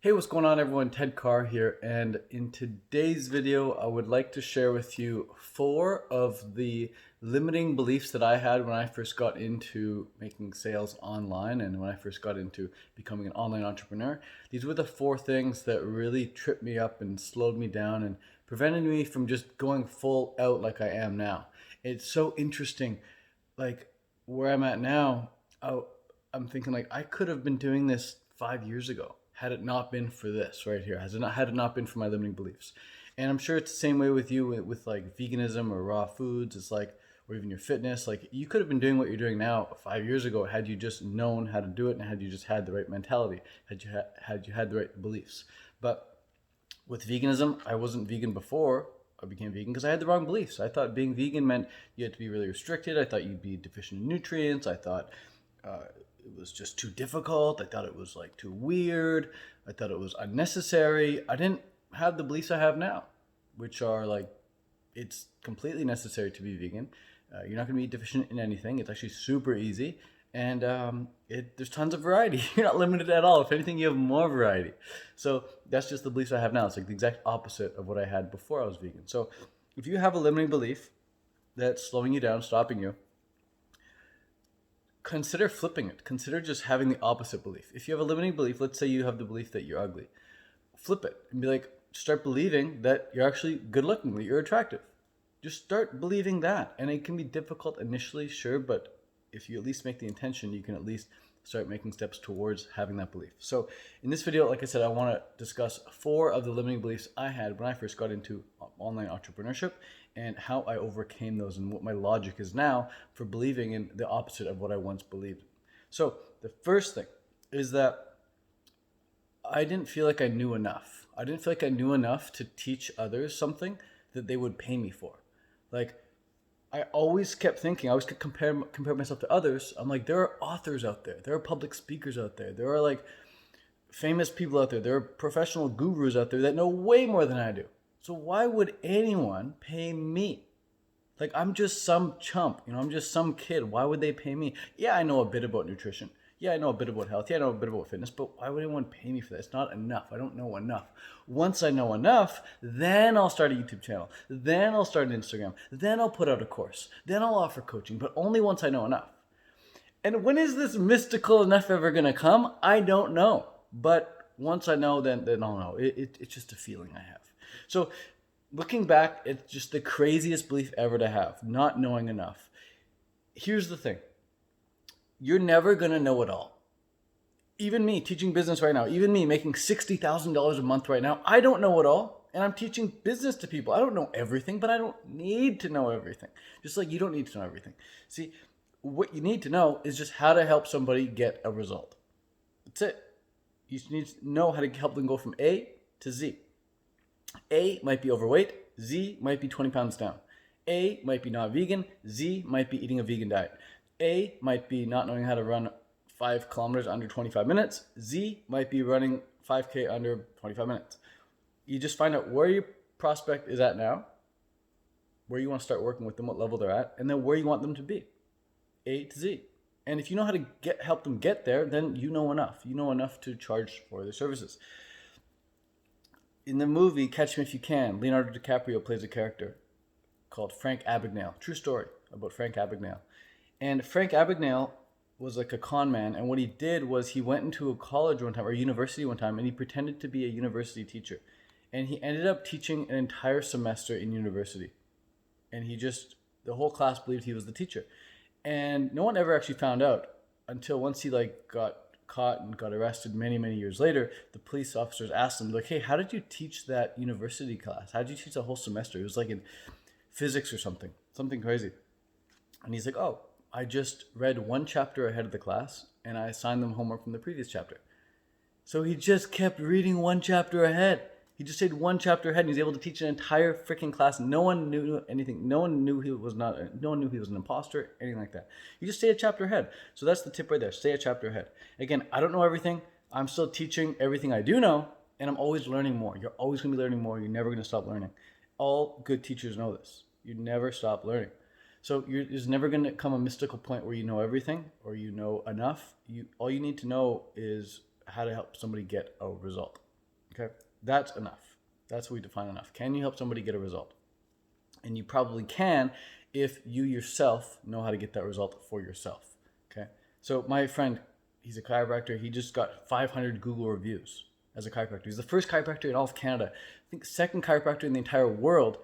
Hey, what's going on everyone? Ted Carr here, and in today's video I would like to share with you 4 of the limiting beliefs that I had when I first got into making sales online and when I first got into becoming an online entrepreneur. These were the 4 things that really tripped me up and slowed me down and prevented me from just going full out like I am now. It's so interesting, like where I'm at now. I, I'm thinking like I could have been doing this 5 years ago had it not been for this right here. Had it not been for my limiting beliefs. And I'm sure it's the same way with you with like veganism or raw foods. It's like, or even your fitness. Like you could have been doing what you're doing now 5 years ago had you just known how to do it and had you just had the right mentality, had you had the right beliefs. But with veganism, I wasn't vegan before I became vegan because I had the wrong beliefs. I thought being vegan meant you had to be really restricted. I thought you'd be deficient in nutrients. I thought it was just too difficult. I thought it was like too weird. I thought it was unnecessary. I didn't have the beliefs I have now, which are like it's completely necessary to be vegan. You're not going to be deficient in anything. It's actually super easy, and there's tons of variety. You're not limited at all. If anything, you have more variety. So that's just the beliefs I have now. It's like the exact opposite of what I had before I was vegan. So if you have a limiting belief that's slowing you down, stopping you, consider flipping it. Consider just having the opposite belief. If you have a limiting belief, let's say you have the belief that you're ugly, flip it and be like, start believing that you're actually good looking, that you're attractive. Just start believing that. And it can be difficult initially, sure, but if you at least make the intention, you can at least start making steps towards having that belief. So in this video, like I said, I want to discuss 4 of the limiting beliefs I had when I first got into online entrepreneurship and how I overcame those and what my logic is now for believing in the opposite of what I once believed. So the first thing is that I didn't feel like I knew enough. I didn't feel like I knew enough to teach others something that they would pay me for. Like I always kept thinking, I always could compare myself to others. I'm like, there are authors out there, there are public speakers out there are like famous people out there are professional gurus out there that know way more than I do. So why would anyone pay me? Like I'm just some chump, I'm just some kid. Why would they pay me? Yeah, I know a bit about nutrition. Yeah, I know a bit about health. Yeah, I know a bit about fitness, but why would anyone pay me for that? It's not enough. I don't know enough. Once I know enough, then I'll start a YouTube channel. Then I'll start an Instagram. Then I'll put out a course. Then I'll offer coaching, but only once I know enough. And when is this mystical enough ever going to come? I don't know. But once I know, then I'll know. It's just a feeling I have. So looking back, it's just the craziest belief ever to have, not knowing enough. Here's the thing. You're never going to know it all. Even me teaching business right now, even me making $60,000 a month right now, I don't know it all. And I'm teaching business to people. I don't know everything, but I don't need to know everything. Just like you don't need to know everything. See, what you need to know is just how to help somebody get a result. That's it. You need to know how to help them go from A to Z. A might be overweight. Z might be 20 pounds down. A might be not vegan. Z might be eating a vegan diet. A might be not knowing how to run 5 kilometers under 25 minutes. Z might be running 5K under 25 minutes. You just find out where your prospect is at now, where you want to start working with them, what level they're at, and then where you want them to be, A to Z. And if you know how to help them get there, then you know enough. You know enough to charge for their services. In the movie Catch Me If You Can, Leonardo DiCaprio plays a character called Frank Abagnale. True story about Frank Abagnale. And Frank Abagnale was like a con man, and what he did was he went into a college one time, or a university one time, and he pretended to be a university teacher. And he ended up teaching an entire semester in university. And the whole class believed he was the teacher. And no one ever actually found out until once he like got caught and got arrested many, many years later. The police officers asked him, like, hey, how did you teach that university class? How did you teach the whole semester? It was like in physics or something crazy. And he's like, oh, I just read 1 chapter ahead of the class and I assigned them homework from the previous chapter. So he just kept reading 1 chapter ahead. He just stayed 1 chapter ahead and he was able to teach an entire freaking class. No one knew anything. No one knew he was an imposter, anything like that. He just stayed a chapter ahead. So that's the tip right there. Stay a chapter ahead. Again, I don't know everything. I'm still teaching everything I do know, and I'm always learning more. You're always going to be learning more. You're never going to stop learning. All good teachers know this. You never stop learning. So there's never going to come a mystical point where you know everything or you know enough. All you need to know is how to help somebody get a result. Okay, that's enough. That's what we define enough. Can you help somebody get a result? And you probably can if you yourself know how to get that result for yourself. Okay, so my friend, he's a chiropractor. He just got 500 Google reviews as a chiropractor. He's the first chiropractor in all of Canada. I think second chiropractor in the entire world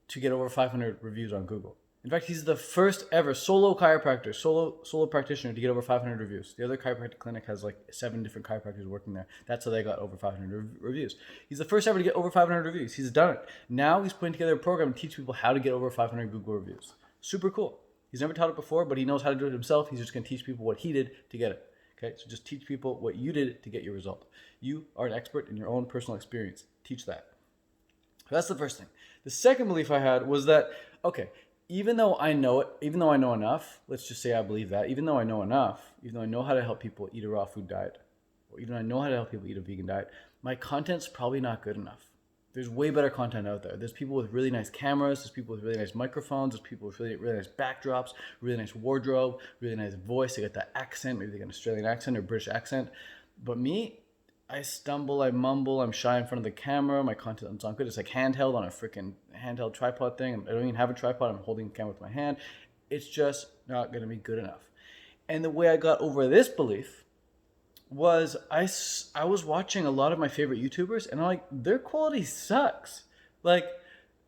to get over 500 reviews on Google. In fact, he's the first ever solo chiropractor, solo practitioner to get over 500 reviews. The other chiropractic clinic has like 7 different chiropractors working there. That's how they got over 500 reviews. He's the first ever to get over 500 reviews. He's done it. Now he's putting together a program to teach people how to get over 500 Google reviews. Super cool. He's never taught it before, but he knows how to do it himself. He's just going to teach people what he did to get it. Okay, so just teach people what you did to get your result. You are an expert in your own personal experience. Teach that. That's the first thing. The second belief I had was that, okay, even though I know it, even though I know enough, let's just say I believe that, even though I know enough, even though I know how to help people eat a raw food diet, or even though I know how to help people eat a vegan diet, my content's probably not good enough. There's way better content out there. There's people with really nice cameras, there's people with really nice microphones, there's people with really, really nice backdrops, really nice wardrobe, really nice voice. They got that accent, maybe they got an Australian accent or British accent. But me, I stumble, I mumble, I'm shy in front of the camera, my content's not good. It's like handheld on a freaking handheld tripod thing. I don't even have a tripod, I'm holding the camera with my hand. It's just not gonna be good enough. And the way I got over this belief was I was watching a lot of my favorite YouTubers and I'm like, their quality sucks. Like,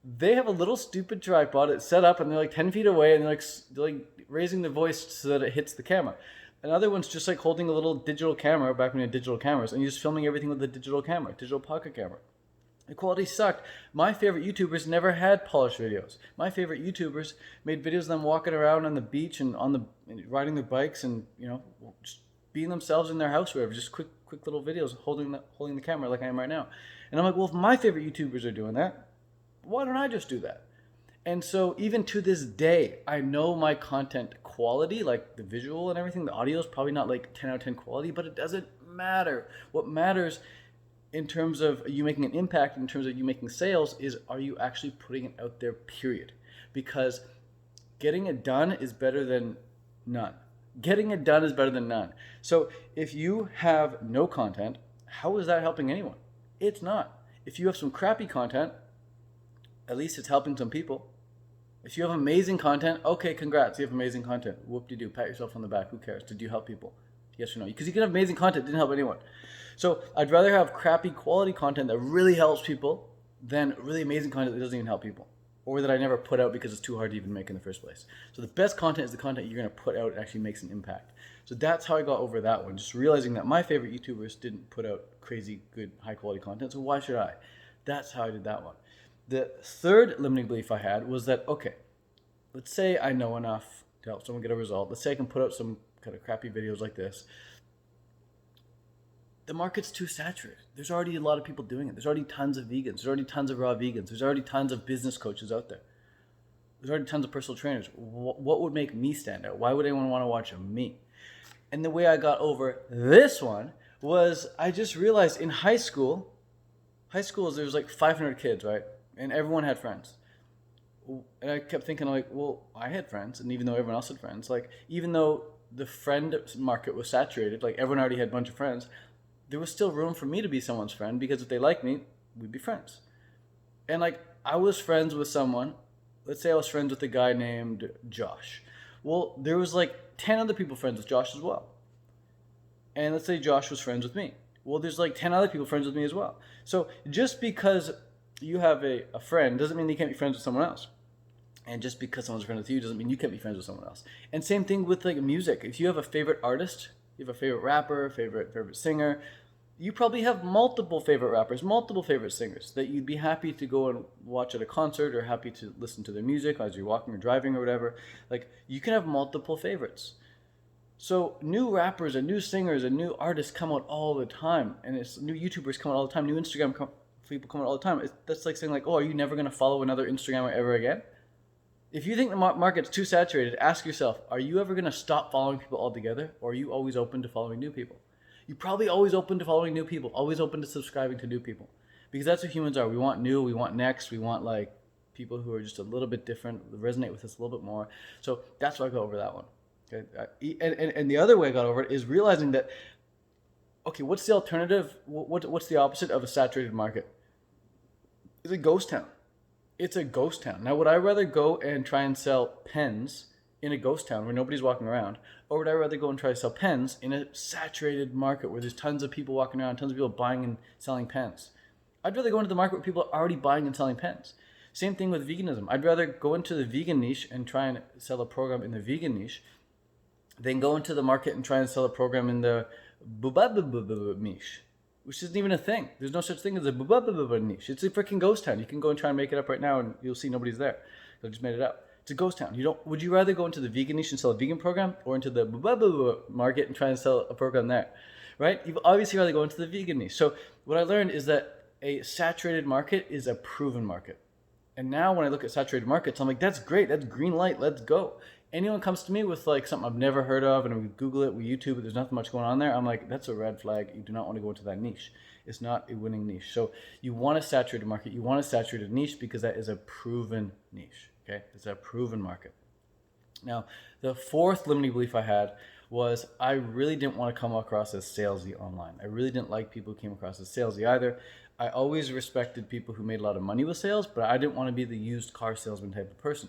they have a little stupid tripod, it's set up and they're like 10 feet away and they're like raising the voice so that it hits the camera. Another one's just like holding a little digital camera, back when you had digital cameras, and you're just filming everything with the digital camera, digital pocket camera. The quality sucked. My favorite YouTubers never had polished videos. My favorite YouTubers made videos of them walking around on the beach and riding their bikes and, you know, just being themselves in their house or whatever. Just quick little videos holding the camera like I am right now. And I'm like, well, if my favorite YouTubers are doing that, why don't I just do that? And so even to this day, I know my content quality, like the visual and everything, the audio is probably not like 10 out of 10 quality, but it doesn't matter. What matters in terms of you making an impact, in terms of you making sales, is are you actually putting it out there, period? Because getting it done is better than none. Getting it done is better than none. So if you have no content, how is that helping anyone? It's not. If you have some crappy content, at least it's helping some people. If you have amazing content, okay, congrats, you have amazing content. Whoop-de-doo, pat yourself on the back. Who cares? Did you help people? Yes or no? Because you can have amazing content, didn't help anyone. So I'd rather have crappy quality content that really helps people than really amazing content that doesn't even help people, or that I never put out because it's too hard to even make in the first place. So the best content is the content you're going to put out and actually makes an impact. So that's how I got over that one, just realizing that my favorite YouTubers didn't put out crazy, good, high-quality content, so why should I? That's how I did that one. The third limiting belief I had was that, okay, let's say I know enough to help someone get a result. Let's say I can put out some kind of crappy videos like this. The market's too saturated. There's already a lot of people doing it. There's already tons of vegans. There's already tons of raw vegans. There's already tons of business coaches out there. There's already tons of personal trainers. What would make me stand out? Why would anyone want to watch me? And the way I got over this one was I just realized in high schools, there was like 500 kids, right? And everyone had friends. And I kept thinking, like, well, I had friends, and even though everyone else had friends, like, even though the friend market was saturated, like, everyone already had a bunch of friends, there was still room for me to be someone's friend, because if they liked me, we'd be friends. And, like, I was friends with someone, let's say I was friends with a guy named Josh. Well, there was, like, 10 other people friends with Josh as well. And let's say Josh was friends with me. Well, there's, like, 10 other people friends with me as well. So just because you have a friend doesn't mean you can't be friends with someone else. And just because someone's a friend with you doesn't mean you can't be friends with someone else. And same thing with like music. If you have a favorite artist, you have a favorite rapper, favorite singer, you probably have multiple favorite rappers, multiple favorite singers that you'd be happy to go and watch at a concert or happy to listen to their music as you're walking or driving or whatever. Like, you can have multiple favorites. So new rappers and new singers and new artists come out all the time, and it's new YouTubers come out all the time, new Instagram people come out all the time. That's like saying, like, oh, are you never going to follow another Instagrammer ever again? If you think the market's too saturated, ask yourself, are you ever going to stop following people altogether, or are you always open to following new people? You're probably always open to following new people, always open to subscribing to new people, because that's what humans are. We want new, we want next, we want like people who are just a little bit different, resonate with us a little bit more. So that's why I got over that one. Okay? And the other way I got over it is realizing that, Okay, what's the alternative? What's the opposite of a saturated market? It's a ghost town. It's a ghost town. Now, would I rather go and try and sell pens in a ghost town where nobody's walking around, or would I rather go and try to sell pens in a saturated market where there's tons of people walking around, tons of people buying and selling pens? I'd rather go into the market where people are already buying and selling pens. Same thing with veganism. I'd rather go into the vegan niche and try and sell a program in the vegan niche than go into the market and try and sell a program in the niche, which isn't even a thing. There's no such thing as a niche. It's a freaking ghost town. You can go and try and make it up right now, and you'll see nobody's there. I just made it up. It's a ghost town. Would you rather go into the vegan niche and sell a vegan program, or into the market and try and sell a program there? Right? You've obviously rather go into the vegan niche. So what I learned is that a saturated market is a proven market. And now when I look at saturated markets, I'm like, that's great. That's green light. Let's go. Anyone comes to me with like something I've never heard of, and we Google it, we YouTube it, there's nothing much going on there, I'm like, that's a red flag. You do not want to go into that niche. It's not a winning niche. So you want a saturated market. You want a saturated niche because that is a proven niche. Okay, it's a proven market. Now, the fourth limiting belief I had was I really didn't want to come across as salesy online. I really didn't like people who came across as salesy either. I always respected people who made a lot of money with sales, but I didn't want to be the used car salesman type of person.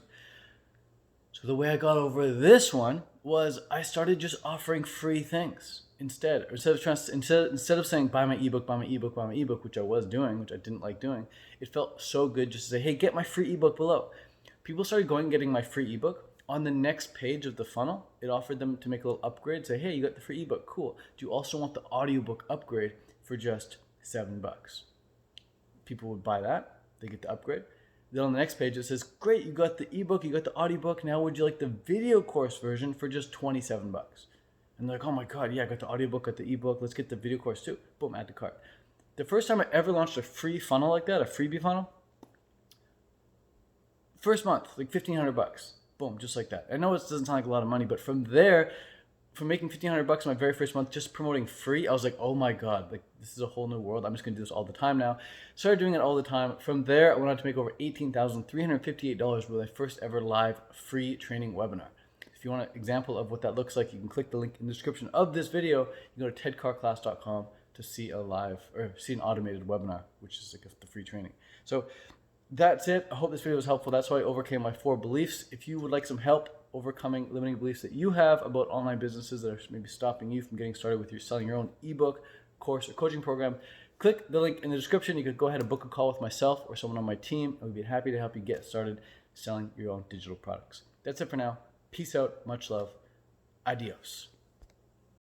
So the way I got over this one was I started just offering free things instead of saying buy my ebook, buy my ebook, buy my ebook, which I was doing, which I didn't like doing. It felt so good just to say, hey, get my free ebook below. People started going and getting my free ebook. On the next page of the funnel, it offered them to make a little upgrade. Say, hey, you got the free ebook, cool. Do you also want the audiobook upgrade for just $7? People would buy that. They get the upgrade. Then on the next page, it says, great, you got the ebook, you got the audiobook. Now would you like the video course version for just $27? And they're like, oh my God, yeah, I got the audiobook, got the ebook. Let's get the video course too. Boom, add to cart. The first time I ever launched a free funnel like that, a freebie funnel, first month, like $1,500. Boom, just like that. I know it doesn't sound like a lot of money, but from there, from making $1,500 my very first month, just promoting free, I was like, oh my God, like this is a whole new world. I'm just gonna do this all the time now. Started doing it all the time. From there, I went on to make over $18,358 with my first ever live free training webinar. If you want an example of what that looks like, you can click the link in the description of this video. You go to tedcarclass.com to see a live or see an automated webinar, which is like the free training. So that's it. I hope this video was helpful. That's how I overcame my 4 beliefs. If you would like some help overcoming limiting beliefs that you have about online businesses that are maybe stopping you from getting started with selling your own ebook, course, or coaching program, click the link in the description. You could go ahead and book a call with myself or someone on my team. I would be happy to help you get started selling your own digital products. That's it for now. Peace out. Much love. Adios.